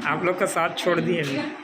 आप लोग का साथ छोड़ दिए हैं?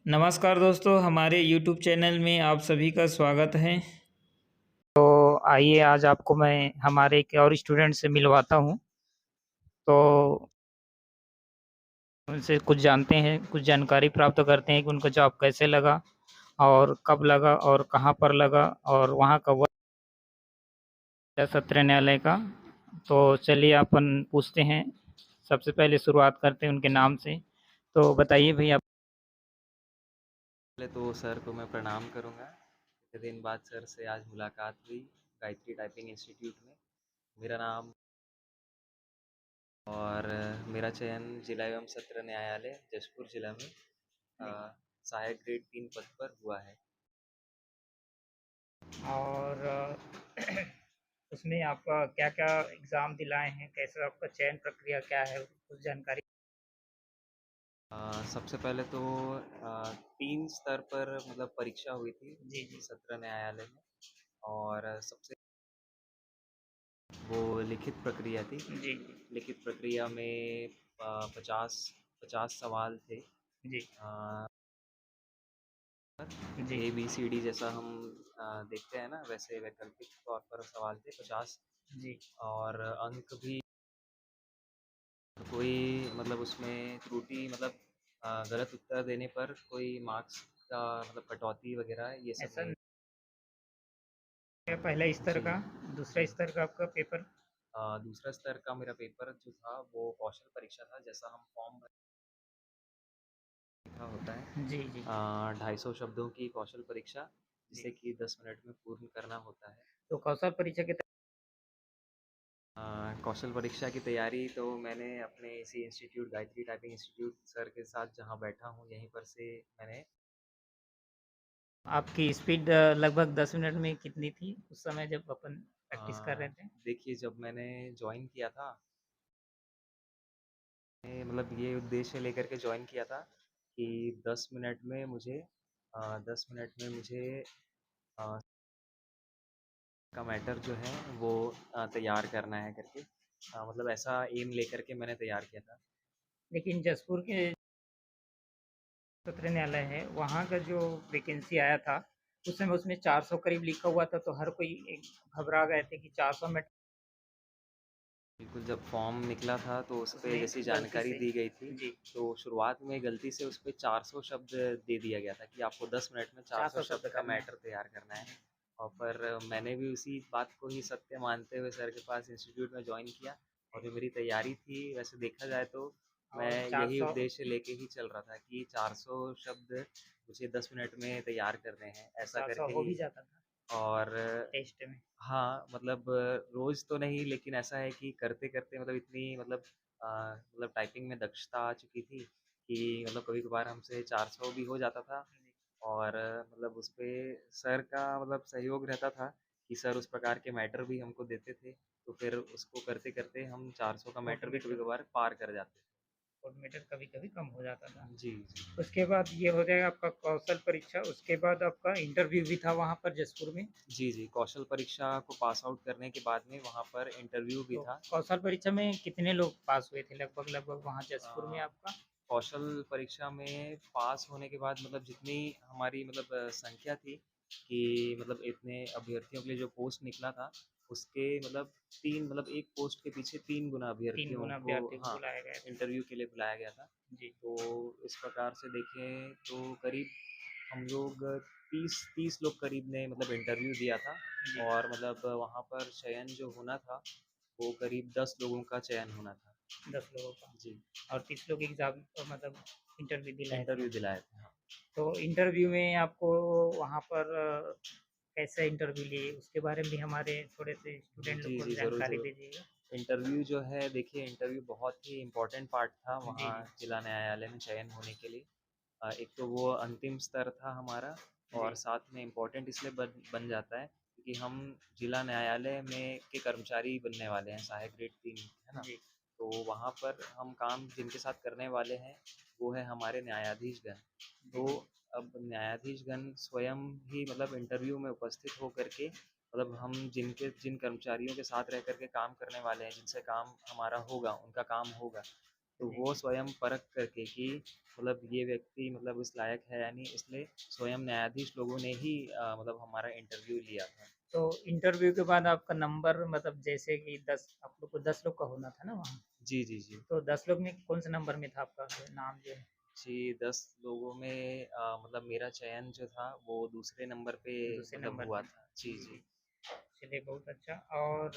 नमस्कार दोस्तों, हमारे YouTube चैनल में आप सभी का स्वागत है। तो आइए आज आपको मैं हमारे एक और स्टूडेंट से मिलवाता हूँ। तो उनसे कुछ जानते हैं, कुछ जानकारी प्राप्त करते हैं कि उनको जॉब कैसे लगा और कब लगा और कहाँ पर लगा और वहाँ का सत्र न्यायालय का। तो चलिए अपन पूछते हैं। सबसे पहले शुरुआत करते हैं उनके नाम से। तो बताइए भैया। पहले तो सर को मैं प्रणाम करूंगा। इतने दिन बाद सर से आज मुलाकात हुई गायत्री टाइपिंग इंस्टीट्यूट में। मेरा नाम और मेरा चयन जिला एवं सत्र न्यायालय जशपुर जिला में सहायक ग्रेड 3 पद पर हुआ है। और उसमें आपका क्या-क्या एग्ज़ाम दिलाए हैं? कैसा आपका चयन प्रक्रिया क्या है? कुछ जानकारी। सबसे पहले तो 3 स्तर पर मतलब परीक्षा हुई थी जी, जी। सत्र न्यायालय में। और सबसे वो लिखित प्रक्रिया थी। जी, लिखित प्रक्रिया में 50 सवाल थे। जी, जी, ABCD जैसा हम देखते हैं ना, वैसे वैकल्पिक तौर पर सवाल थे 50। जी। और अंक भी कोई मतलब उसमें त्रुटि मतलब गलत उत्तर देने पर कोई मार्क्स का मतलब कटौती वगैरह ये सब ऐसा नहीं। पहला स्तर जी। का, दूसरा स्तर का आपका पेपर। दूसरा स्तर का मेरा पेपर जो था वो कौशल परीक्षा था, जैसा हम फॉर्म लिखा होता है। जी, जी, 250 शब्दों की कौशल परीक्षा, जी। जिसे कि 10 मिनट में पूर्ण करना होता है। तो कौशल परीक्षा के कौशल परीक्षा की तैयारी तो मैंने अपने इसी institute Gayatri typing institute sir के साथ जहाँ बैठा हूँ यहीं पर से मैंने। आपकी स्पीड लगभग 10 मिनट में कितनी थी उस समय जब अपन प्रैक्टिस कर रहे थे? देखिए, जब मैंने ज्वाइन किया था, मतलब ये उद्देश्य लेकर के ज्वाइन किया था कि 10 मिनट में मुझे 10 मिनट में मुझे अ, का मैटर जो है वो तैयार करना है करके, मतलब ऐसा एम लेकर के मैंने तैयार किया था। लेकिन जशपुर के सत्र न्यायालय है, वहाँ का जो वैकेंसी आया था, उस समय उसमें 400 करीब लिखा हुआ था, तो हर कोई एक घबरा गए थे कि 400 में बिल्कुल, जब फॉर्म निकला था तो उस पे उसमें जैसी गलती जानकारी से। दी गई थी, जी, तो शुरुआत में गलती से उस पे 400 शब्द दे दिया गया था कि आपको 10 मिनट में 400 400 शब्द शब्द का करना है। मैटर तैयार करना है। और पर मैंने भी उसी बात को ही सत्य मानते हुए सर के पास इंस्टीट्यूट में ज्वाइन किया। और जो मेरी तैयारी थी, वैसे देखा जाए तो मैं और यही 400 उद्देश्य लेके ही चल रहा था कि 400 शब्द मुझे 10 मिनट में तैयार करने हैं, ऐसा 400 करके हो ही। भी जाता था और टेस्ट में। हाँ, मतलब रोज़ तो नहीं, लेकिन ऐसा है कि करते-करते मतलब इतनी मतलब मतलब टाइपिंग में दक्षता आ चुकी थी कि मतलब कभी-कभार हमसे 400 भी हो जाता था। और मतलब उसपे सर का मतलब सहयोग रहता था कि सर उस प्रकार के मैटर भी हमको देते थे, तो फिर उसको करते-करते हम 400 का कोर्ट मैटर भी मीटर कभी-कभार पार कर जाते थे। कोर्ट मीटर कभी-कभी कम हो जाता था। जी, जी। उसके बाद ये हो जाएगा आपका कौशल परीक्षा, उसके बाद आपका इंटरव्यू भी था वहाँ पर जशपुर में। जी, जी, कौशल परीक्षा को पास आउट करने के बाद में वहाँ पर इंटरव्यू भी तो था। कौशल परीक्षा में कितने लोग पास हुए थे लगभग-लगभग वहाँ अ, जशपुर में आपका? कौशल परीक्षा में पास होने के बाद मतलब जितनी हमारी मतलब संख्या थी कि मतलब इतने अभ्यर्थियों के लिए जो पोस्ट निकला था, उसके मतलब 3 मतलब एक पोस्ट के पीछे 3 गुना 3 अभ्यर्थियों गुना को, अभ्यर्थी को हाँ, बुलाया गया था। इंटरव्यू के लिए बुलाया गया था। जी, तो इस प्रकार से देखें तो करीब हम लोग 30 लोग करीब ने मतलब इंटरव्यू दिया था। जी। और मतलब वहाँ पर चयन जो होना था, वो करीब 10 लोगों का चयन होना था। 10 लोगों का जी, और 30 लोग एग्ज़ाम मतलब इंटरव्यू दिलाए थे। इंटरव्यू दिलाए थे। हाँ। तो इंटरव्यू में आपको वहाँ पर कैसा इंटरव्यू लिए उसके बारे में भी हमारे थोड़े से स्टूडेंट लोग जी, को जी, ज़रूर, जानकारी ज़रूर। दीजिएगा। इंटरव्यू जो है देखिए इंटरव्यू बहुत ही इम्पोर्टेंट पार्ट था जी, वहाँ जी। जिला न्यायालय में चयन होने के लिए। एक तो वो अंतिम स्तर था हमारा और जी, साथ में इम्पोर्टेंट इसलिए बन जाता है क्योंकि हम जिला न्यायालय में के कर्मचारी बनने वाले हैं सहायक ग्रेड 3, है ना? जी, तो वहाँ पर हम काम जिनके साथ करने वाले हैं वो है हमारे न्यायाधीशगण। जी, तो अब न्यायाधीशगण स्वयं ही मतलब इंटरव्यू में उपस्थित होकर के मतलब हम जिन कर्मचारियों के साथ रह कर के काम करने वाले हैं, जिनसे काम हमारा होगा, उनका काम होगा, तो जी। वो स्वयं परख करके कि मतलब ये व्यक्ति मतलब इस लायक है या नहीं, इसलिए स्वयं न्यायाधीश लोगों ने ही मतलब हमारा इंटरव्यू लिया था। तो इंटरव्यू के बाद आपका नंबर मतलब जैसे कि 10 आप लोग को 10 लोग का होना था ना वहाँ? जी, जी, जी। तो 10 लोग में कौन-से नंबर में था आपका जो नाम जो है? जी, 10 लोगों में मतलब मेरा चयन जो था वो दूसरे नंबर पे दूसरे मतलब नंबर हुआ पे। था। जी, जी, जी। जी। चलिए बहुत अच्छा और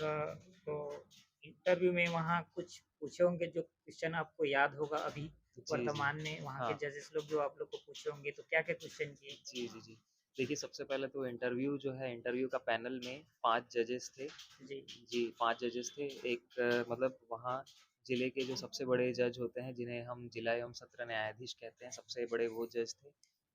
तो इंटरव्यू में वहाँ कुछ पूछे होंगे जो क्वेश्चन आपको याद होगा अभी जी, जी। वर्तमान में वहाँ के हाँ। जजेस लोग जो आप लोग को पूछे होंगे तो क्या-क्या क्वेश्चन किए? जी, जी, जी। देखिए सबसे पहले तो इंटरव्यू जो है इंटरव्यू का पैनल में 5 जजेस थे। जी, जी, 5 जजेस थे। एक मतलब वहाँ ज़िले के जो सबसे बड़े जज होते हैं, जिन्हें हम जिला एवं सत्र न्यायाधीश कहते हैं, सबसे बड़े वो जज थे।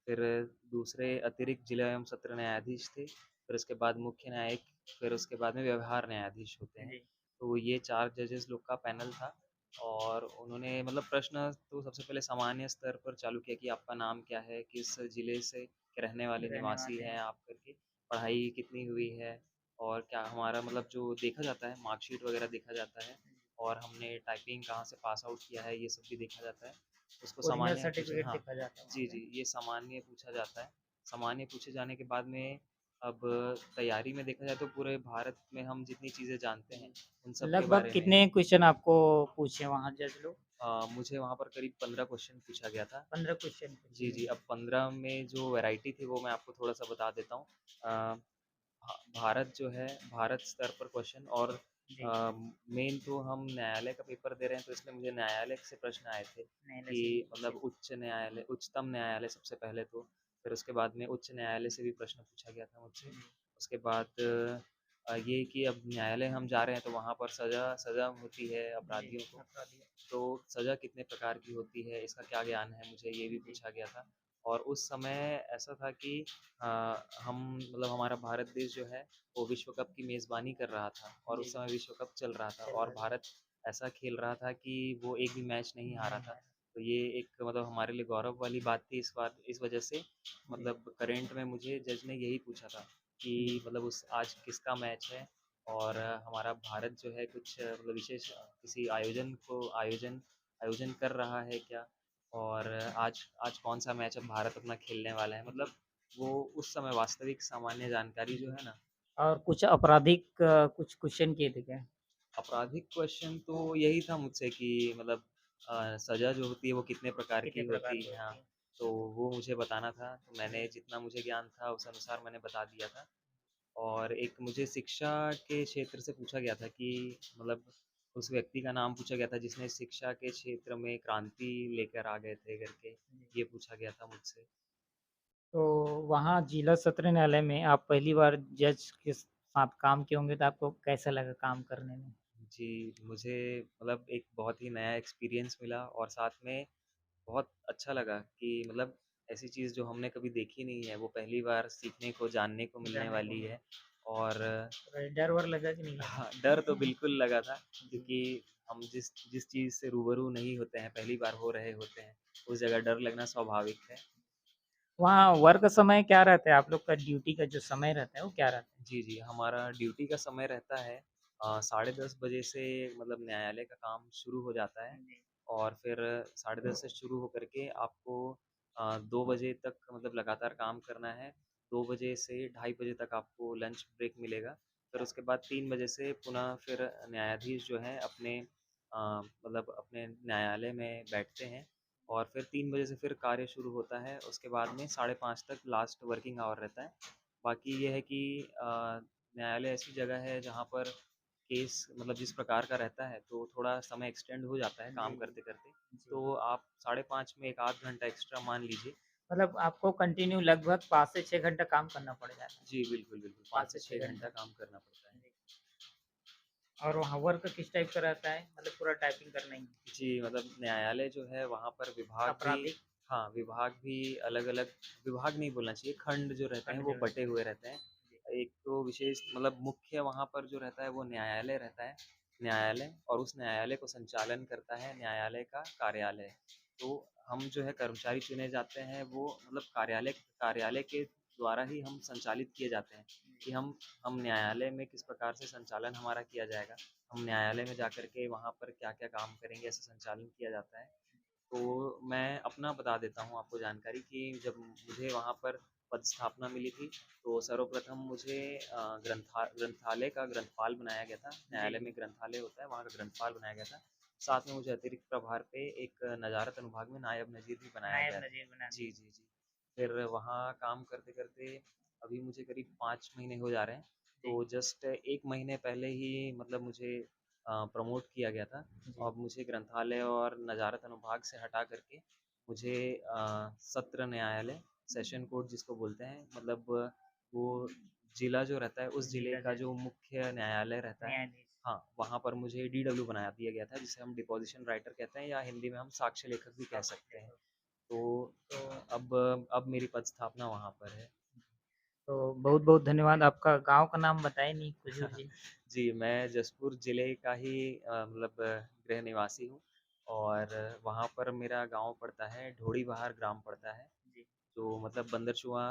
फिर दूसरे अतिरिक्त जिला एवं सत्र न्यायाधीश थे। फिर उसके बाद मुख्य न्यायिक, फिर उसके बाद में व्यवहार न्यायाधीश होते हैं। जी, तो ये 4 जजेस लोग का पैनल था और उन्होंने मतलब प्रश्न तो सबसे पहले सामान्य स्तर पर चालू किया कि आपका नाम क्या है? किस ज़िले से के रहने वाले रहने निवासी वाले हैं हैं। आप करके, पढ़ाई कितनी हुई है? और क्या हमारा मतलब जो देखा जाता है मार्कशीट वगैरह देखा जाता है और हमने टाइपिंग कहाँ से पास आउट किया है ये सब भी देखा जाता है। उसको ओरिजिनल सामान्य पूछा सर्टिफिकेट हाँ, देखा जाता है वहाँ जी, पे। जी, ये सामान्य पूछा जाता है। सामान्य पूछे जाने के बाद में अब तैयारी में देखा जाए तो पूरे भारत में हम जितनी चीज़ें जानते हैं, उन सब के लगभग बारे में कितने क्वेश्चन आपको पूछे वहाँ जज लोग? मुझे वहाँ पर करीब 15 क्वेश्चन पूछा गया था। 15 क्वेश्चन जी, पूछे जी, गए। अब 15 में जो वैरायटी थी वो मैं आपको थोड़ा-सा बता देता हूँ। भारत जो है भारत स्तर पर क्वेश्चन और जी, मेन तो हम न्यायालय का पेपर दे रहे हैं तो इसमें मुझे न्यायालय से प्रश्न आए थे न्यायालय कि से भी पूछे। मतलब उच्च न्यायालय उच्चतम न्यायालय सबसे पहले तो, फिर उसके बाद में उच्च न्यायालय से भी प्रश्न पूछा गया था मुझसे। जी, उसके बाद ये कि अब न्यायालय हम जा रहे हैं तो वहाँ पर सज़ा सज़ा होती है जी, अपराधियों को। अपराधी। तो सज़ा कितने प्रकार की होती है, इसका क्या ज्ञान है मुझे, ये भी जी, पूछा गया था। और उस समय ऐसा था कि अ, हम मतलब हमारा भारत देश जो है, वो विश्व कप की मेज़बानी कर रहा था और जी, उस समय विश्व कप चल रहा था चल और रहा है। भारत ऐसा खेल रहा था कि वो एक भी मैच नहीं हारा नहीं था। हारा। तो ये एक मतलब हमारे लिए गौरव वाली बात थी इस बार इस वजह से जी, मतलब करंट में मुझे जज ने यही पूछा था कि जी, मतलब उस आज किसका मैच है और हमारा भारत जो है कुछ मतलब विशेष किसी आयोजन कर रहा है क्या? और आज आज कौन-सा मैच अब भारत अपना खेलने वाला है? जी, मतलब वो उस समय वास्तविक सामान्य जानकारी जो जी। है ना, और कुछ आपराधिक कुछ क्वेश्चन किए थे क्या? आपराधिक क्वेश्चन तो यही था मुझसे कि मतलब सज़ा जो होती है वो कितने प्रकार कितने की प्रकार होती की है? हाँ, होती है? तो वो मुझे बताना था। तो मैंने जी, जितना मुझे ज्ञान था उस अनुसार मैंने बता दिया था। और एक मुझे शिक्षा के क्षेत्र से पूछा गया था कि मतलब उस व्यक्ति का नाम पूछा गया था जिसने शिक्षा के क्षेत्र में क्रांति लेकर आ गए थे करके, जी। ये पूछा गया था मुझसे। तो वहाँ जिला सत्र न्यायालय में आप पहली बार जज के साथ काम किए होंगे तो आपको कैसा लगा काम करने में? जी, मुझे मतलब एक बहुत ही नया एक्सपीरियंस मिला और साथ में बहुत अच्छा लगा कि मतलब ऐसी चीज़ जो हमने कभी देखी नहीं है, वो पहली बार सीखने को, जानने को मिलने जानने को वाली मिला। है। और थोड़ा डर-वर लगा कि नहीं हाँ, लगा? डर तो बिल्कुल लगा था जी। क्योंकि हम जिस जिस चीज़ से रूबरू नहीं होते हैं, पहली बार हो रहे होते हैं, उस जगह डर लगना स्वाभाविक है। वहाँ वर्क समय क्या रहता है? आप लोग का ड्यूटी का जो समय रहता है वो क्या रहता है? जी, जी, हमारा ड्यूटी का समय रहता है साढ़े 10 बजे से मतलब न्यायालय का काम शुरू हो जाता है जी, और फिर साढ़े 10 से शुरू होकर के आपको 2 बजे तक मतलब लगातार काम करना है। 2 बजे से ढाई बजे तक आपको लंच ब्रेक मिलेगा। फिर उसके बाद 3 बजे से पुनः फिर न्यायाधीश जो हैं अपने मतलब अपने न्यायालय में बैठते हैं और फिर 3 बजे से फिर कार्य शुरू होता है। उसके बाद में साढ़े 5 तक लास्ट वर्किंग आवर रहता है। बाकी ये है कि न्यायालय ऐसी जगह है जहाँ पर केस मतलब जिस प्रकार का रहता है, तो थोड़ा समय एक्सटेंड हो जाता है काम जी, करते-करते। जी। तो आप 5:30 में 1 आध घंटा एक्स्ट्रा मान लीजिए। मतलब आपको कंटिन्यू लगभग 5 से 6 घंटा काम करना पड़ जाता है। जी, बिल्कुल, बिल्कुल 5 5 से से 6 6 घंटा घंटा। काम करना पड़ता है। जी। और वहाँ वर्क किस टाइप का रहता है? मतलब पूरा टाइपिंग करना ही? जी, मतलब न्यायालय जो है वहाँ पर विभाग भी आपराधिक हाँ, विभाग भी अलग-अलग विभाग नहीं बोलना चाहिए, खंड जो रहते हैं खंड वो जो बँटे रहता है। हुए रहते हैं। जी। एक तो विशेष मतलब मुख्य वहाँ पर जो रहता है वो न्यायालय रहता है, न्यायालय और उस न्यायालय को संचालन करता है न्यायालय का कार्यालय। तो हम जो है कर्मचारी चुने जाते हैं वो मतलब कार्यालय के द्वारा ही हम संचालित किए जाते हैं कि हम न्यायालय में किस प्रकार से संचालन हमारा किया जाएगा। हम न्यायालय में जाकर के वहाँ पर क्या-क्या काम करेंगे, ऐसे संचालन किया जाता है। तो मैं अपना बता देता हूँ आपको जानकारी कि जब मुझे वहाँ पर पदस्थापना मिली थी, तो सर्वप्रथम मुझे ग्रंथालय का ग्रंथपाल बनाया गया था। जी, न्यायालय में ग्रंथालय होता है, वहाँ का ग्रंथपाल बनाया गया था। साथ में मुझे अतिरिक्त प्रभार पे एक नज़ारत अनुभाग में नायब नज़ीर भी बनाया नायब गया था। नज़ीर बना जी, दिए। जी, जी। फिर वहाँ काम करते-करते अभी मुझे करीब 5 महीने हो जा रहे हैं। जी, तो जस्ट 1 महीने पहले ही मतलब मुझे प्रमोट किया गया था। जी। अब मुझे ग्रंथालय और नज़ारत अनुभाग से हटा करके मुझे सत्र न्यायालय सेशन कोर्ट जिसको बोलते हैं मतलब वो ज़िला जो रहता है उस ज़िले जिला का जज, जो मुख्य न्यायालय रहता है, न्यायाधीश। हाँ, वहाँ पर मुझे डीडब्ल्यू बना दिया गया था जिसे हम डिपोज़िशन राइटर कहते हैं या हिंदी में हम साक्ष्य लेखक भी कह सकते हैं। तो तो अब मेरी पदस्थापना वहाँ पर है। तो बहुत-बहुत धन्यवाद। आपका गाँव का नाम बताए नहीं हुज़ूर जी। जी, मैं जसपुर ज़िले का ही मतलब गृह निवासी हूँ और वहाँ पर मेरा गाँव पड़ता है, ढोड़ी बहार ग्राम पड़ता है, जी। जो मतलब बंदरचुआ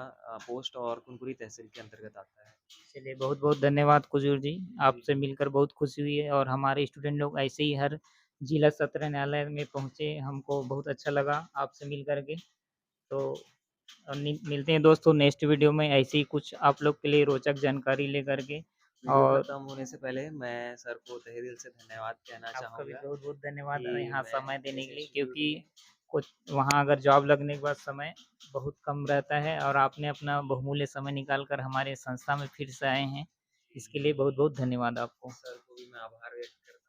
पोस्ट और कुनकुरी तहसील के अंतर्गत आता है। चलिए बहुत-बहुत धन्यवाद हुज़ूर जी। जी, आपसे मिलकर बहुत खुशी हुई है और हमारे स्टूडेंट लोग ऐसे ही हर जिला सत्र न्यायालय में पहुँचे, हमको बहुत अच्छा लगा आपसे मिल कर के। तो मिलते हैं दोस्तों नेक्स्ट वीडियो में ऐसे ही कुछ आप लोग के लिए रोचक जानकारी लेकर के। वीडियो और खत्म होने से पहले मैं सर को तहे दिल से धन्यवाद कहना आपका भी चाहूँगा बहुत-बहुत धन्यवाद कि यहाँ मैं समय देने के इसे लिए शुरू क्योंकि किए। कुछ वहाँ अगर जॉब लगने के बाद समय बहुत कम रहता है और आपने अपना बहुमूल्य समय निकाल कर हमारे संस्था में फिर से आए हैं। जी, इसके लिए बहुत-बहुत धन्यवाद आपको। सर को भी मैं आभार